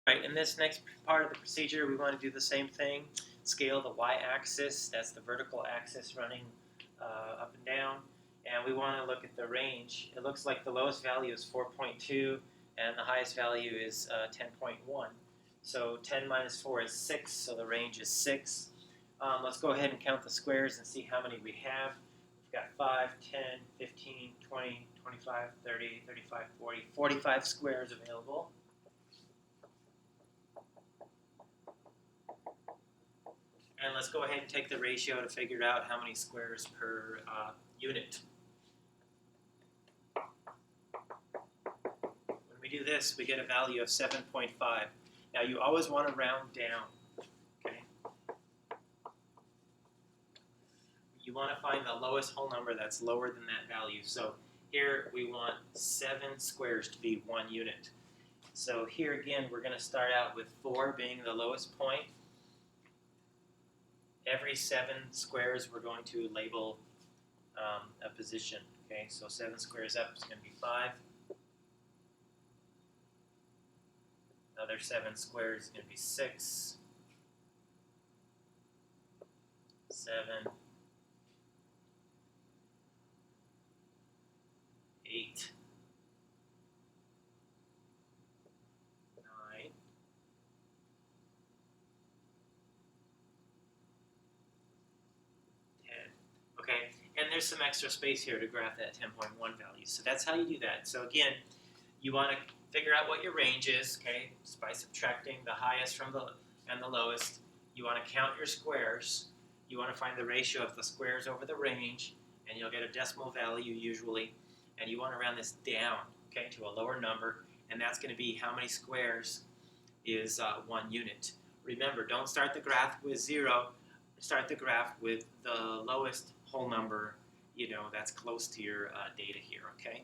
Right, in this next part of the procedure, we want to do the same thing. Scale the y-axis, that's the vertical axis running up and down. And we want to look at the range. It looks like the lowest value is 4.2 and the highest value is 10.1. So 10 minus 4 is 6, so the range is 6. Let's go ahead and count the squares and see how many we have. We've got 5, 10, 15, 20, 25, 30, 35, 40, 45 squares available. And let's go ahead and take the ratio to figure out how many squares per unit. When we do this, we get a value of 7.5. Now you always want to round down. Okay? You want to find the lowest whole number that's lower than that value. So here we want 7 squares to be 1 unit. So here again, we're going to start out with 4 being the lowest point. Every 7 squares, we're going to label a position. Okay, so 7 squares up is going to be 5. Another 7 squares is going to be 6. 7. 8. 9. 10. Okay, and there's some extra space here to graph that 10.1 value. So that's how you do that. So again, you want to figure out what your range is, okay, by subtracting the highest from the lowest. You want to count your squares. You want to find the ratio of the squares over the range, and you'll get a decimal value usually. And you want to round this down, okay, to a lower number, and that's going to be how many squares is 1 unit. Remember, don't start the graph with 0. Start the graph with the lowest whole number, that's close to your data here, okay?